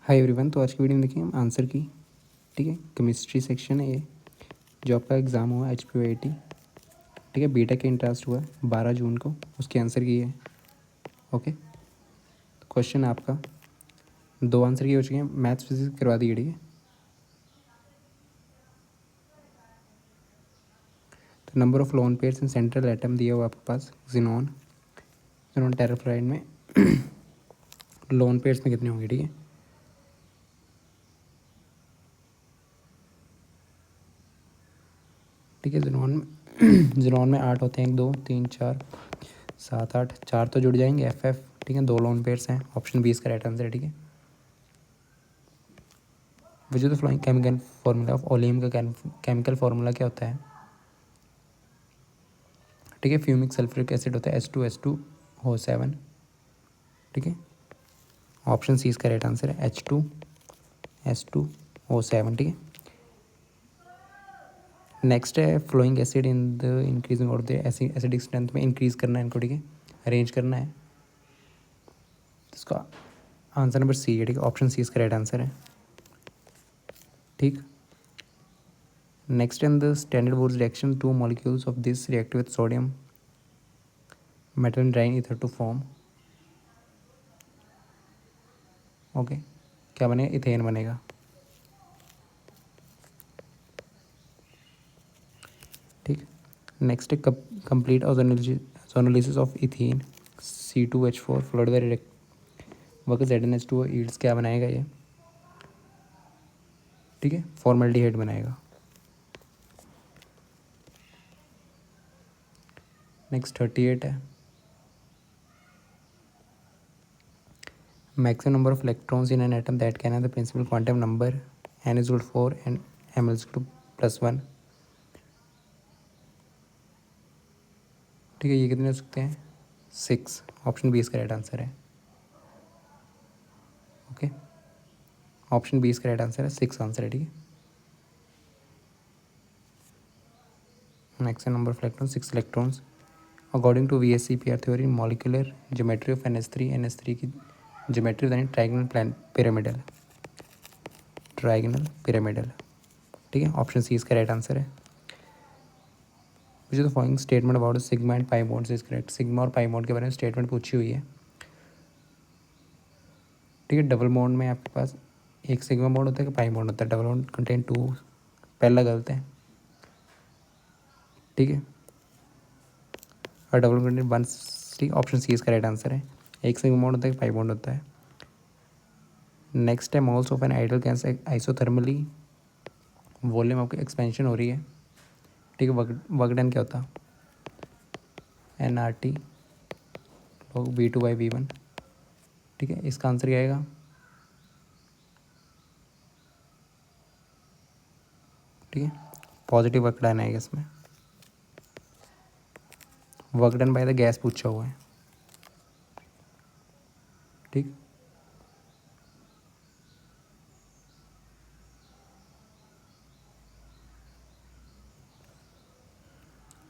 Hi everyone. तो आज की वीडियो में देखेंगे हम आंसर की। ठीक है, केमिस्ट्री सेक्शन है ये, जो आपका एग्ज़ाम हुआ HPOAT। ठीक है, बीटेक के इंटरेस्ट हुआ 12 जून को, उसके आंसर की है। ओके, तो क्वेश्चन आपका 2 आंसर की हो चुके हैं। मैथ्स फिजिक्स करवा दिए। ठीक है, तो number of lone pairs in central atom दिया हुआ आपके पास। जिनॉन टेराफ्लोराइड में लोन पेयर्स में कितने होंगे? ठीक है, ठीक है, जिनॉन में जिनॉन में 8 होते हैं, 1 2 3 4 7 8, 4 तो जुड़ जाएंगे। FF। ठीक है, 2 लोन पेयर्स हैं। ऑप्शन 20 का राइट आंसर है। ठीक है, which is the flowing chemical formula of oleum का केमिकल फार्मूला क्या होता है? ठीक है, फ्यूमिक सल्फ्यूरिक एसिड होता है H2SO7। ठीक है, ऑप्शन सी इसका राइट आंसर है H2SO7। ठीक है, नेक्स्ट है following acid in the increasing और द एसिडिक स्ट्रेंथ में इंक्रीज करना है इनको। ठीक है, अरेंज करना है, तो इसका आंसर नंबर सी है। ठीक है, ऑप्शन सी इसका राइट आंसर है। ठीक, next in the standard board reaction 2 molecules of this react with sodium metal and drying ether to form. Okay, क्या बनेगा? इथेन बनेगा। ठीक, नेक्स्ट है complete ozonolysis of ethene C2H4 followed by work ZnH2O yields. क्या बनाएगा ये? ठीक है, फॉर्मल्डिहाइड बनाएगा। नेक्स्ट 38 है, maximum number of electrons in an atom that can have the principal quantum number N=4 and M=+1। ठीक है, ये कितने हो सकते हैं? 6। ऑप्शन बी इसका राइट आंसर है। ओके, ऑप्शन बी इसका राइट आंसर है, 6 आंसर है। ठीक है, maximum number of electrons 6 electrons according to VSEPR theory molecular geometry of NH3 की ज्योमेट्री बतानी ट्राइगनल पिरामिडल। ठीक है, ऑप्शन सी इसका राइट आंसर है। Which is the following statement about sigma and pi bonds is correct? Sigma और pi bond के बारे में स्टेटमेंट पूछी हुई है। ठीक है, डबल बॉन्ड में आपके पास एक सिग्मा बॉन्ड होता है कि पाई बॉन्ड होता है? डबल बॉन्ड कंटेन 2, पहला गलत है। ठीक है, और डबल बॉन्ड कंटेन 1। ठीक, ऑप्शन सी इसका राइट आंसर है। एक सिग्मा बॉन्ड होता है कि पाई बॉन्ड होता है? नेक्स्ट है moles of an ideal gas isothermally volume आपकी एक्सपेंशन हो रही है। ठीक है, वर्क डन क्या होता? NRT log V2/V1। ठीक है, इसका आंसर क्या आएगा? ठीक है, पॉजिटिव वर्क डन आएगा इसमें। Work done by the gas पूछा हुआ है। ठीक,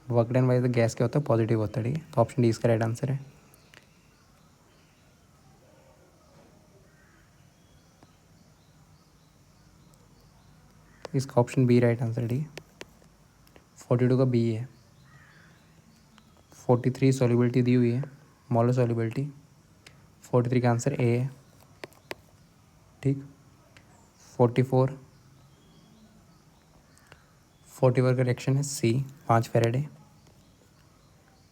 work done by the gas क्या होता है? पॉजिटिव होता है। ठीक है, तो ऑप्शन डी इसका राइट आंसर है। इसका ऑप्शन बी राइट आंसर है। ठीक है, 42 का बी है। 43 सॉल्युबिलिटी दी हुई है, मोलर सॉल्युबिलिटी। 43 का आंसर ए है। ठीक, 44 का रिएक्शन है सी, 5 फैरेडे।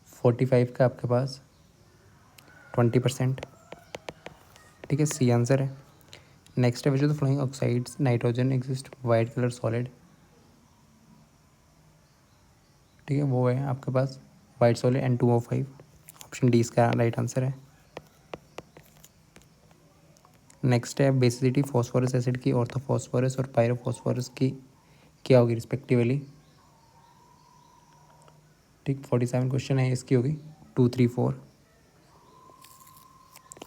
45 का आपके पास 20%। ठीक है, सी आंसर है। नेक्स्ट है which of the following oxides nitrogen exist white colour solid? ठीक है, वो है आपके पास white solid N2O5। Option D इसका राइट आंसर है। नेक्स्ट है बेसिसिटी फॉस्फोरस एसिड की ऑर्थोफॉस्फोरस और पायरोफॉस्फोरस की क्या होगी रिस्पेक्टिवली? ठीक, 47 क्वेश्चन है, इसकी होगी 2 3 4।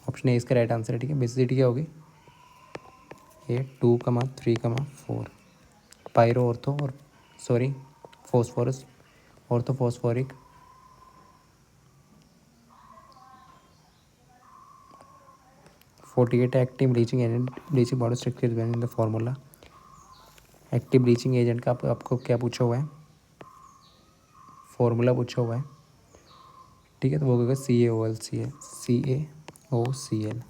ऑप्शन ए इसका राइट आंसर है। ठीक है, बेसिसिटी क्या होगी? ये 2, 3, 4। पायरो ऑर्थो और sorry phosphorus orthophosphoric. 48 active bleaching agent bleaching powder strictly ban in the formula. Active bleaching agent का आपको क्या पूछा हुआ है, फार्मूला पूछा हुआ है, ठीक है। तो वो होगा CaOCl, CaOCl।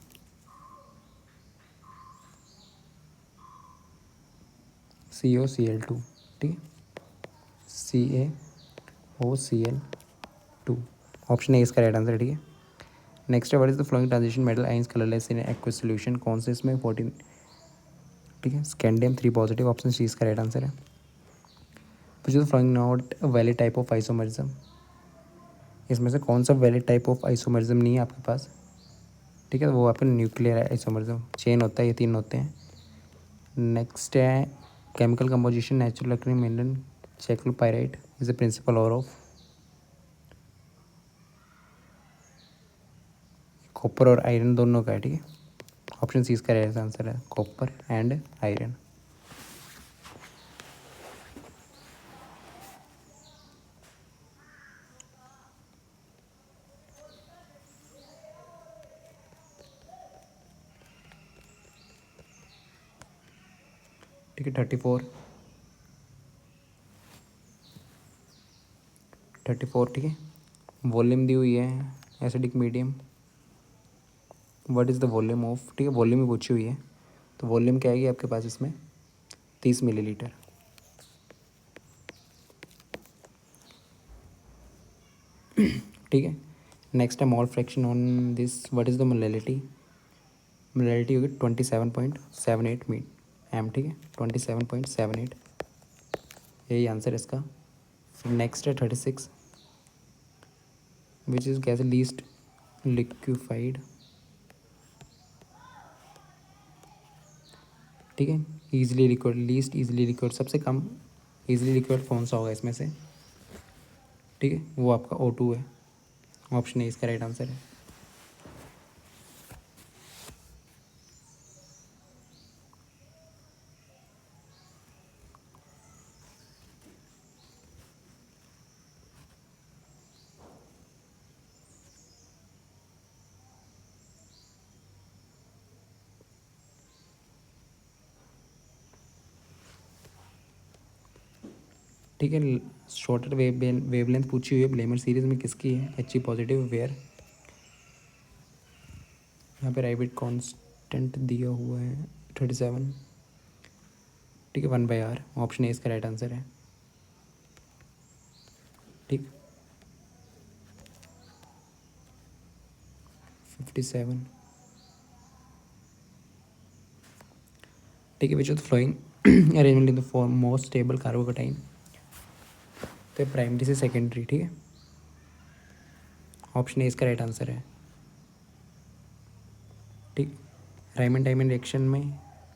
COCl2, ठीक है, CaOCl2। ऑप्शन ए इसका राइट आंसर है, ठीक है। नेक्स्ट है what is the flowing transition metal ions colourless in aqueous solution, कौन से इसमें 14, ठीक है। स्कैंडियम 3 पॉजिटिव, ऑप्शन सी इसका राइट आंसर है। Which is following not valid type of isomerism, इसमें से कौन सा वैलिड टाइप ऑफ आइसोमरिज्म नहीं है आपके पास, ठीक है। वो आपका न्यूक्लियर आइसोमरिज्म, चेन होता है, ये 3 होते हैं। नेक्स्ट है chemical composition natural occurring mineral chalcopyrite is the principal ore of, copper और आयरन दोनों का है, ठीक है। ऑप्शन सी इसका राइट आंसर है, कॉपर एंड आयरन। ठीक है। 34, ठीक है। वॉल्यूम दी हुई है acidic medium, what is the volume of, ठीक है, वॉल्यूम ही पूछी हुई है। तो वॉल्यूम क्या आएगी आपके पास इसमें, 30 मिलीलीटर। ठीक है। नेक्स्ट है mole fraction on this, what is the molality, molality होगी 27.78 एम, ठीक है, 27.78, यही आंसर है इसका। फिर नेक्स्ट है 36, which is gas least liquefied, ठीक है। Easily liquid, least easily liquid, सबसे कम ईजिली लिक्विड कौन सा होगा इसमें से, ठीक है, वो आपका O2 है। ऑप्शन ए इसका राइट आंसर है। ठीक है। शॉर्टर वेवलेंथ पूछी हुई है ब्लेमर सीरीज में किसकी है, He पॉजिटिव वेयर, यहाँ पे राइबिट कांस्टेंट दिया हुआ है 37, ठीक है, 1/r, ऑप्शन ए इसका राइट आंसर है, ठीक। 57, ठीक है। Which of the flowing arrangement in the form most stable carbocation, तो प्राइमरी से सेकेंडरी, ठीक है, ऑप्शन ए इसका राइट आंसर है, ठीक। राइमन डायमंड रिएक्शन में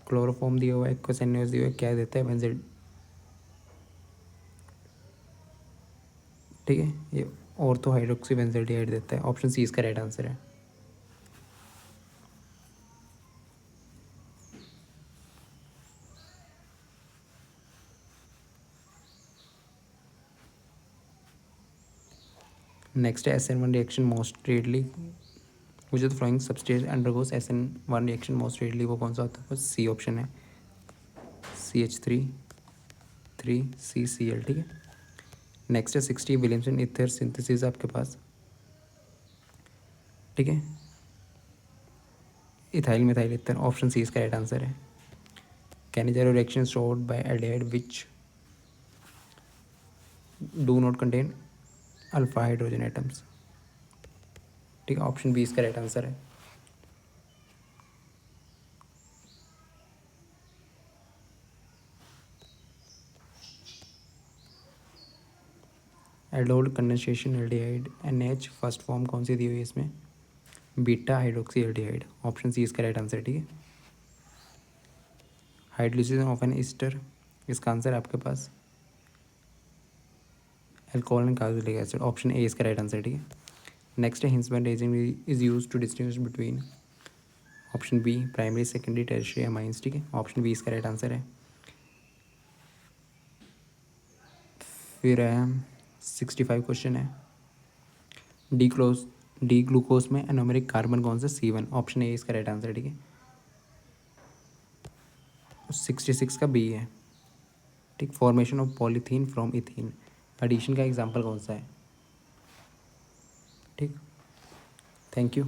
क्लोरोफॉर्म दिया हुआ है, क्वेश्चन दिया हुआ है, क्या देता है, बेंजीन, ठीक है, ये ऑर्थो हाइड्रोक्सी बेंजोल्डिहाइड देता है, ऑप्शन सी इसका राइट आंसर है। नेक्स्ट है SN1 reaction most readily, which is following substance undergoes SN1 reaction most readily, वो कौन सा होता है, बस सी ऑप्शन है, CH3 CCl, ठीक है। नेक्स्ट है 60 विलियमसन ईथर सिंथेसिस आपके पास, ठीक है, ethyl methyl ether, option C इसका राइट आंसर है। Cannizzaro reaction showed by aldehyde which do not contain alpha hydrogen atoms, ठीक है, ऑप्शन बी इसका राइट आंसर है। Aldol condensation aldehyde NH first form कौन सी दी हुई है इसमें, beta hydroxy aldehyde, option C इसका राइट आंसर है, ठीक है। हाइड्रोलिसिस ऑफ एन ईस्टर, इसका आंसर है आपके पास alcohol and carboxylic acid, option A इसका राइट आंसर है, ठीक है। नेक्स्ट है हिंसमैन reagent is use to distinguish between, option B primary secondary tertiary amines, ठीक है, ऑप्शन बी इसका राइट आंसर है। फिर 65 क्वेश्चन है, डी ग्लूकोज में एनोमेरिक कार्बन कौन सा? C1, ऑप्शन ए इसका राइट आंसर है, ठीक है। 66 का बी है, ठीक। Formation of polythene from ethene, addition का एग्जाम्पल कौन सा है? ठीक, थैंक यू।